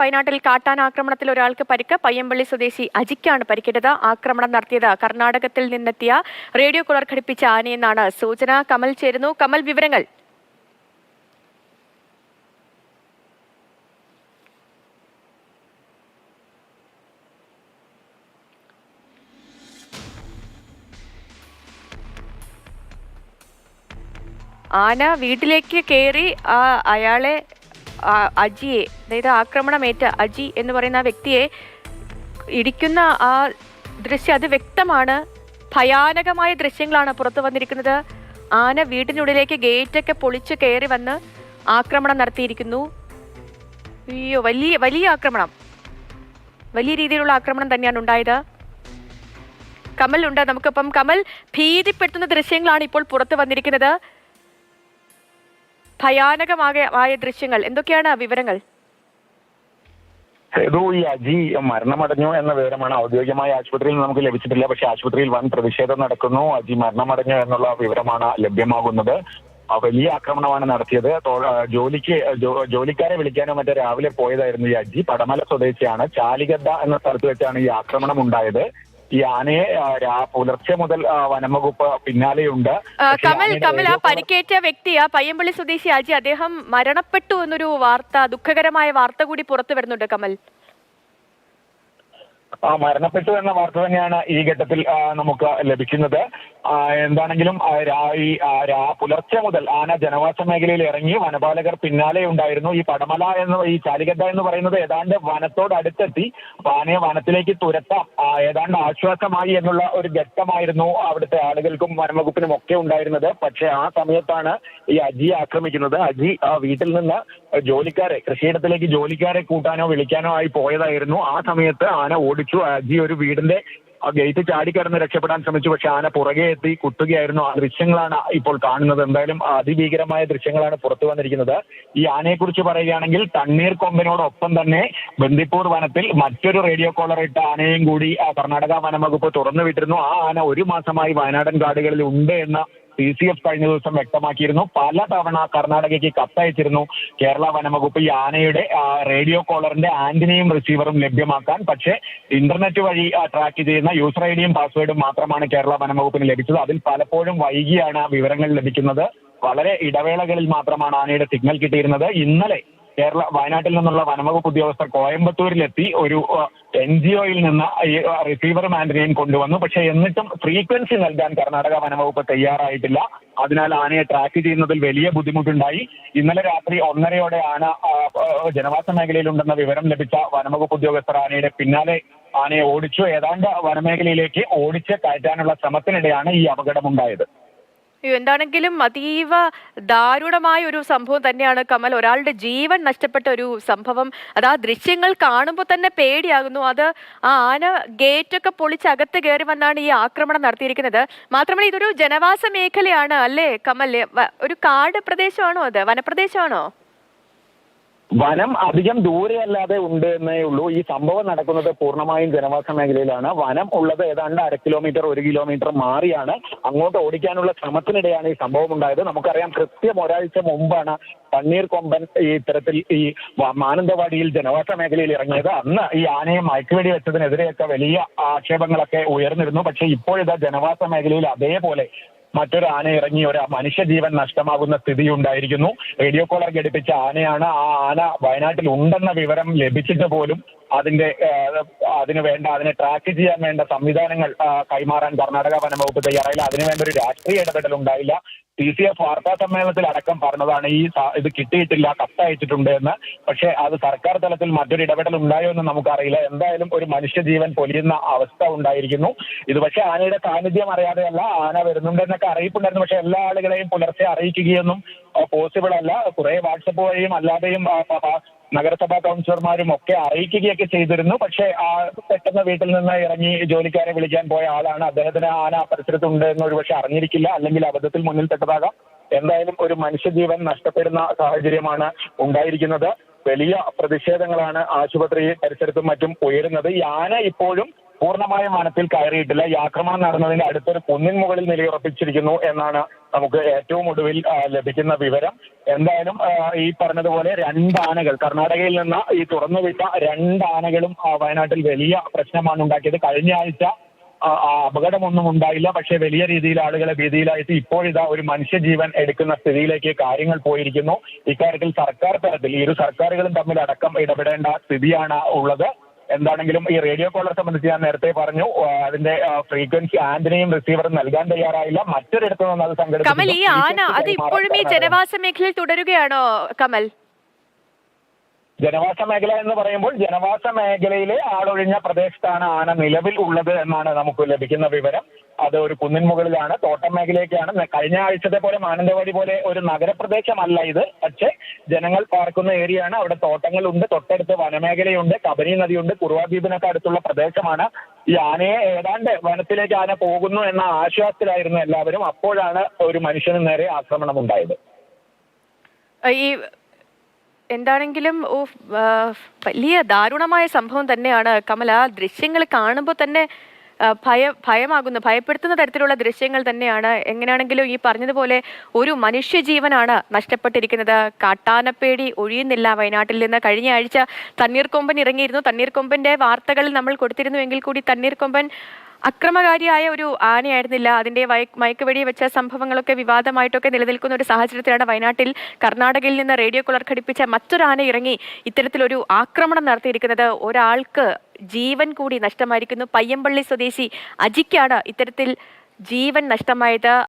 വയനാട്ടിൽ കാട്ടാനാക്രമണത്തിൽ ഒരാൾക്ക് പരിക്ക്. പയ്യമ്പള്ളി സ്വദേശി അജിക്കാണ് പരിക്കേറ്റത്. ആക്രമണം നടത്തിയത് കർണാടകത്തിൽ നിന്നെത്തിയ റേഡിയോ കോളർ ഘടിപ്പിച്ച ആനയെന്നാണ് സൂചന. കമൽ ചേരുന്നു. കമൽ, വിവരങ്ങൾ. ആന വീട്ടിലേക്ക് കയറി അയാളെ അജിയെ, അതായത് ആക്രമണമേറ്റ അജി എന്ന് പറയുന്ന ആ വ്യക്തിയെ ഇടിക്കുന്ന ആ ദൃശ്യം അത് വ്യക്തമാണ്. ഭയാനകമായ ദൃശ്യങ്ങളാണ് പുറത്തു വന്നിരിക്കുന്നത്. ആന വീട്ടിനുള്ളിലേക്ക് ഗേറ്റൊക്കെ പൊളിച്ച് കയറി വന്ന് ആക്രമണം നടത്തിയിരിക്കുന്നു. അയ്യോ, വലിയ വലിയ ആക്രമണം, വലിയ രീതിയിലുള്ള ആക്രമണം തന്നെയാണ് ഉണ്ടായത്. കമൽ ഉണ്ട് നമുക്കിപ്പം. കമൽ, ഭീതിപ്പെടുത്തുന്ന ദൃശ്യങ്ങളാണ് ഇപ്പോൾ പുറത്തു വന്നിരിക്കുന്നത്. ഭയാനകമായ ദൃശ്യങ്ങൾ, എന്തൊക്കെയാണ് വിവരങ്ങൾ? ഈ അജി മരണമടഞ്ഞു എന്ന വിവരമാണ് ഔദ്യോഗികമായ ആശുപത്രിയിൽ നമുക്ക് ലഭിച്ചിട്ടില്ല. പക്ഷെ ആശുപത്രിയിൽ വൻ പ്രതിഷേധം നടക്കുന്നു. അജി മരണമടഞ്ഞു എന്നുള്ള വിവരമാണ് ലഭ്യമാകുന്നത്. വലിയ ആക്രമണമാണ് നടത്തിയത്. ജോലിക്കാരെ വിളിക്കാനോ മറ്റേ രാവിലെ പോയതായിരുന്നു ഈ അജി. പടമല സ്വദേശിയാണ്. ചാലിഗദ്ദ എന്ന സ്ഥലത്ത് വെച്ചാണ് ഈ ആക്രമണം ഉണ്ടായത്. ഈ ആനയെ പുലർച്ചെ മുതൽ വനംവകുപ്പ് പിന്നാലെയുണ്ട്. കമൽ, ആ പരിക്കേറ്റ വ്യക്തി, ആ പയ്യമ്പള്ളി സ്വദേശി അജി, അദ്ദേഹം മരണപ്പെട്ടു എന്നൊരു വാർത്ത, ദുഃഖകരമായ വാർത്ത കൂടി പുറത്തു വരുന്നുണ്ട്. കമൽ, മരണപ്പെട്ടു എന്ന വാർത്ത തന്നെയാണ് ഈ ഘട്ടത്തിൽ നമുക്ക് ലഭിക്കുന്നത്. എന്താണെങ്കിലും പുലർച്ചെ മുതൽ ആന ജനവാസ മേഖലയിൽ ഇറങ്ങി. വനപാലകർ പിന്നാലെ ഉണ്ടായിരുന്നു. ഈ പടമല ഈ ചാലിഗദ്ദ എന്ന് പറയുന്നത് ഏതാണ്ട് വനത്തോട് അടുത്തെത്തി. അപ്പൊ ആനയെ വനത്തിലേക്ക് തുരത്താം, ഏതാണ്ട് ആശ്വാസമായി എന്നുള്ള ഒരു ഘട്ടമായിരുന്നു അവിടുത്തെ ആളുകൾക്കും വനംവകുപ്പിനും ഒക്കെ ഉണ്ടായിരുന്നത്. പക്ഷെ ആ സമയത്താണ് ഈ അജിയെ ആക്രമിക്കുന്നത്. അജി വീട്ടിൽ നിന്ന് കൃഷിയിടത്തിലേക്ക് ജോലിക്കാരെ കൂട്ടാനോ വിളിക്കാനോ ആയി പോയതായിരുന്നു. ആ സമയത്ത് ആന ഓടിച്ചു. അജി ഒരു വീടിന്റെ ഗേറ്റ് ചാടിക്കടന്ന് രക്ഷപ്പെടാൻ ശ്രമിച്ചു. പക്ഷെ ആന പുറകെ എത്തി കുത്തുകയായിരുന്നു. ആ ദൃശ്യങ്ങളാണ് ഇപ്പോൾ കാണുന്നത്. എന്തായാലും അതിഭീകരമായ ദൃശ്യങ്ങളാണ് പുറത്തു വന്നിരിക്കുന്നത്. ഈ ആനയെക്കുറിച്ച് പറയുകയാണെങ്കിൽ തണ്ണീർക്കൊമ്പനോടൊപ്പം തന്നെ ബന്ദിപ്പൂർ വനത്തിൽ മറ്റൊരു റേഡിയോ കോളർ ഇട്ട ആനയും കൂടി കർണാടക വനംവകുപ്പ് തുറന്നു വിട്ടിരുന്നു. ആ ആന 1 മാസമായി വയനാടൻ കാടുകളിൽ ഉണ്ട് എന്ന് CCF കഴിഞ്ഞ ദിവസം വ്യക്തമാക്കിയിരുന്നു. പലതവണ കർണാടകയ്ക്ക് കത്തയച്ചിരുന്നു കേരള വനംവകുപ്പ് ഈ ആനയുടെ റേഡിയോ കോളറിന്റെ ആന്റിനയും റിസീവറും ലഭ്യമാക്കാൻ. പക്ഷേ ഇന്റർനെറ്റ് വഴി ട്രാക്ക് ചെയ്യുന്ന യൂസർ ഐഡിയും പാസ്വേഡും മാത്രമാണ് കേരള വനംവകുപ്പിന് ലഭിച്ചത്. അതിൽ പലപ്പോഴും വൈകിയാണ് വിവരങ്ങൾ ലഭിക്കുന്നത്. വളരെ ഇടവേളകളിൽ മാത്രമാണ് ആനയുടെ സിഗ്നൽ കിട്ടിയിരുന്നത്. ഇന്നലെ വയനാട്ടിൽ നിന്നുള്ള വനംവകുപ്പ് ഉദ്യോഗസ്ഥർ കോയമ്പത്തൂരിലെത്തി ഒരു NGOയിൽ നിന്ന് ഈ റിസീവറും ആന്റിനയും കൊണ്ടുവന്നു. പക്ഷെ എന്നിട്ടും ഫ്രീക്വൻസി നൽകാൻ കർണാടക വനംവകുപ്പ് തയ്യാറായിട്ടില്ല. അതിനാൽ ആനയെ ട്രാക്ക് ചെയ്യുന്നതിൽ വലിയ ബുദ്ധിമുട്ടുണ്ടായി. ഇന്നലെ രാത്രി 1:30 ആന ജനവാസ മേഖലയിലുണ്ടെന്ന വിവരം ലഭിച്ച വനംവകുപ്പ് ഉദ്യോഗസ്ഥർ ആനയുടെ പിന്നാലെ ആനയെ ഓടിച്ചു. ഏതാണ്ട് വനമേഖലയിലേക്ക് ഓടിച്ച് കയറ്റാനുള്ള ശ്രമത്തിനിടെയാണ് ഈ അപകടമുണ്ടായത്. എന്താണെങ്കിലും അതീവ ദാരുണമായ ഒരു സംഭവം തന്നെയാണ് കമൽ. ഒരാളുടെ ജീവൻ നഷ്ടപ്പെട്ട ഒരു സംഭവം. അത് ആ ദൃശ്യങ്ങൾ കാണുമ്പോൾ തന്നെ പേടിയാകുന്നു. അത് ആ ആന ഗേറ്റൊക്കെ പൊളിച്ച് അകത്ത് കയറി വന്നാണ് ഈ ആക്രമണം നടത്തിയിരിക്കുന്നത്. മാത്രമല്ല ഇതൊരു ജനവാസ മേഖലയാണ് അല്ലേ കമൽ? ഒരു കാട് പ്രദേശമാണോ, അത് വനപ്രദേശമാണോ? വനം അധികം ദൂരെയല്ലാതെ ഉണ്ട് എന്നേ ഉള്ളൂ. ഈ സംഭവം നടക്കുന്നത് പൂർണ്ണമായും ജനവാസ മേഖലയിലാണ്. വനം ഉള്ളത് ഏതാണ്ട് 1/2 കിലോമീറ്റർ 1 കിലോമീറ്റർ മാറിയാണ്. അങ്ങോട്ട് ഓടിക്കാനുള്ള ശ്രമത്തിനിടെയാണ് ഈ സംഭവം ഉണ്ടായത്. നമുക്കറിയാം, കൃത്യം ഒരാഴ്ച മുമ്പാണ് തണ്ണീർക്കൊമ്പൻ ഇത്തരത്തിൽ ഈ മാനന്തവാടിയിൽ ജനവാസ മേഖലയിൽ ഇറങ്ങിയത്. അന്ന് ഈ ആനയെ മയക്കുവെടി വെച്ചതിനെതിരെയൊക്കെ വലിയ ആക്ഷേപങ്ങളൊക്കെ ഉയർന്നിരുന്നു. പക്ഷെ ഇപ്പോഴിതാ ജനവാസ മേഖലയിൽ അതേപോലെ മറ്റൊരു ആന ഇറങ്ങി ഒരു മനുഷ്യജീവൻ നഷ്ടമാകുന്ന സ്ഥിതി ഉണ്ടായിരിക്കുന്നു. റേഡിയോ കോളർ ഘടിപ്പിച്ച ആനയാണ്. ആ ആന വയനാട്ടിൽ ഉണ്ടെന്ന വിവരം ലഭിച്ചിട്ട് പോലും അതിനെ ട്രാക്ക് ചെയ്യാൻ വേണ്ട സംവിധാനങ്ങൾ കൈമാറാൻ കർണാടക വനംവകുപ്പ് തയ്യാറായില്ല. അതിനുവേണ്ട ഒരു രാഷ്ട്രീയ ഇടപെടൽ ഉണ്ടായില്ല. CCF വാർത്താ സമ്മേളനത്തിൽ അടക്കം പറഞ്ഞതാണ് ഇത് കിട്ടിയിട്ടില്ല, കത്തയച്ചിട്ടുണ്ട് എന്ന്. പക്ഷെ അത് സർക്കാർ തലത്തിൽ മറ്റൊരു ഇടപെടൽ ഉണ്ടായോ എന്ന് നമുക്കറിയില്ല. എന്തായാലും ഒരു മനുഷ്യജീവൻ പൊലിയുന്ന അവസ്ഥ ഉണ്ടായിരിക്കുന്നു. ഇത് പക്ഷെ ആനയുടെ സാന്നിധ്യം അറിയാതെയല്ല, ആന വരുന്നുണ്ടെന്നൊക്കെ അറിയിപ്പുണ്ടായിരുന്നു. പക്ഷെ എല്ലാ ആളുകളെയും പുലർച്ചെ അറിയിക്കുകയൊന്നും പോസിബിൾ അല്ല. കുറെ വാട്സപ്പ് വഴിയും അല്ലാതെയും നഗരസഭാ കൗൺസിലർമാരും ഒക്കെ അറിയിക്കുകയൊക്കെ ചെയ്തിരുന്നു. പക്ഷെ പെട്ടെന്ന് വീട്ടിൽ നിന്ന് ഇറങ്ങി ജോലിക്കാരെ വിളിക്കാൻ പോയ ആളാണ്. അദ്ദേഹത്തിന് ആന പരിസരത്തുണ്ട് എന്ന് ഒരുപക്ഷെ അറിഞ്ഞിരിക്കില്ല, അല്ലെങ്കിൽ അബദ്ധത്തിൽ മുന്നിൽ പെട്ടതാകാം. എന്തായാലും ഒരു മനുഷ്യജീവൻ നഷ്ടപ്പെടുന്ന സാഹചര്യമാണ് ഉണ്ടായിരിക്കുന്നത്. വലിയ പ്രതിഷേധങ്ങളാണ് ആശുപത്രി പരിസരത്തും മറ്റും ഉയരുന്നത്. ഈ ആന ഇപ്പോഴും പൂർണ്ണമായും വനത്തിൽ കയറിയിട്ടില്ല. ഈ ആക്രമണം നടന്നതിന്റെ അടുത്തൊരു കുന്നിൻ മുകളിൽ നിലയുറപ്പിച്ചിരിക്കുന്നു എന്നാണ് നമുക്ക് ഏറ്റവും ഒടുവിൽ ലഭിക്കുന്ന വിവരം. എന്തായാലും ഈ പറഞ്ഞതുപോലെ 2 ആനകൾ കർണാടകയിൽ നിന്ന് ഈ തുറന്നുവിട്ട 2 ആനകളും വയനാട്ടിൽ വലിയ പ്രശ്നമാണ് ഉണ്ടാക്കിയത്. കഴിഞ്ഞ ആഴ്ച അപകടമൊന്നും ഉണ്ടായില്ല, പക്ഷേ വലിയ രീതിയിൽ ആളുകളെ ഭീതിയിലായിട്ട് ഇപ്പോഴിതാ ഒരു മനുഷ്യജീവൻ എടുക്കുന്ന സ്ഥിതിയിലേക്ക് കാര്യങ്ങൾ പോയിരിക്കുന്നു. ഇക്കാര്യത്തിൽ സർക്കാർ തലത്തിൽ ഇരു സർക്കാരുകളും തമ്മിൽ അടക്കം ഇടപെടേണ്ട സ്ഥിതിയാണ് ഉള്ളത്. എന്താണെങ്കിലും ഈ റേഡിയോ കോളർ സംബന്ധിച്ച് ഞാൻ നേരത്തെ പറഞ്ഞു, അതിന്റെ ഫ്രീക്വൻസി ആന്റണിയും റിസീവറും നൽകാൻ തയ്യാറായില്ല. മറ്റൊരിടത്തു നിന്ന് അത് കമൽ, ഈ ആന അത് ഇപ്പോഴും ഈ ജനവാസ മേഖലയിൽ തുടരുകയാണോ കമൽ? ജനവാസ മേഖല എന്ന് പറയുമ്പോൾ ജനവാസ മേഖലയിലെ ആളൊഴിഞ്ഞ പ്രദേശത്താണ് ആന നിലവിൽ ഉള്ളത് എന്നാണ് നമുക്ക് ലഭിക്കുന്ന വിവരം. അത് ഒരു കുന്നിൻ മുകളിലാണ്, തോട്ടം മേഖലയൊക്കെയാണ്. കഴിഞ്ഞ ആഴ്ചത്തെ പോലെ മാനന്തവാടി പോലെ ഒരു നഗരപ്രദേശമല്ല ഇത്, പക്ഷേ ജനങ്ങൾ പാർക്കുന്ന ഏരിയയാണ്. അവിടെ തോട്ടങ്ങളുണ്ട്, തൊട്ടടുത്ത് വനമേഖലയുണ്ട്, കബനി നദിയുണ്ട്, കുറുവാ ദ്വീപിനൊക്കെ അടുത്തുള്ള പ്രദേശമാണ്. ഈ ആനയെ ഏതാണ്ട് വനത്തിലേക്ക് ആന പോകുന്നു എന്ന ആശ്വാസത്തിലായിരുന്നു എല്ലാവരും. അപ്പോഴാണ് ഒരു മനുഷ്യന് നേരെ ആക്രമണം ഉണ്ടായത്. ഈ എന്താണെങ്കിലും വലിയ ദാരുണമായ സംഭവം തന്നെയാണ് കമല. ദൃശ്യങ്ങൾ കാണുമ്പോൾ തന്നെ ഭയപ്പെടുത്തുന്ന തരത്തിലുള്ള ദൃശ്യങ്ങൾ തന്നെയാണ്. എങ്ങനെയാണെങ്കിലും ഈ പറഞ്ഞതുപോലെ ഒരു മനുഷ്യജീവനാണ് നഷ്ടപ്പെട്ടിരിക്കുന്നത്. കാട്ടാനപ്പേടി ഒഴിയുന്നില്ല വയനാട്ടിൽ നിന്ന്. കഴിഞ്ഞ ആഴ്ച തണ്ണീർക്കൊമ്പൻ ഇറങ്ങിയിരുന്നു. തണ്ണീർക്കൊമ്പന്റെ വാർത്തകൾ നമ്മൾ കൊടുത്തിരുന്നുവെങ്കിൽ കൂടി തണ്ണീർക്കൊമ്പൻ അക്രമകാരിയായ ഒരു ആനയായിരുന്നില്ല. അതിന്റെ മയക്കുവെടി വെച്ച സംഭവങ്ങളൊക്കെ വിവാദമായിട്ടൊക്കെ നിലനിൽക്കുന്ന ഒരു സാഹചര്യത്തിലാണ് വയനാട്ടിൽ കർണാടകയിൽ നിന്ന് റേഡിയോ കോളർ ഘടിപ്പിച്ച മറ്റൊരു ആന ഇറങ്ങി ഇത്തരത്തിലൊരു ആക്രമണം നടത്തിയിരിക്കുന്നത്. ഒരാൾക്ക് ജീവൻ കൂടി നഷ്ടമായിരിക്കുന്നു. പയ്യമ്പള്ളി സ്വദേശി അജിക്കാണ് ഇത്തരത്തിൽ ജീവൻ നഷ്ടമായത്.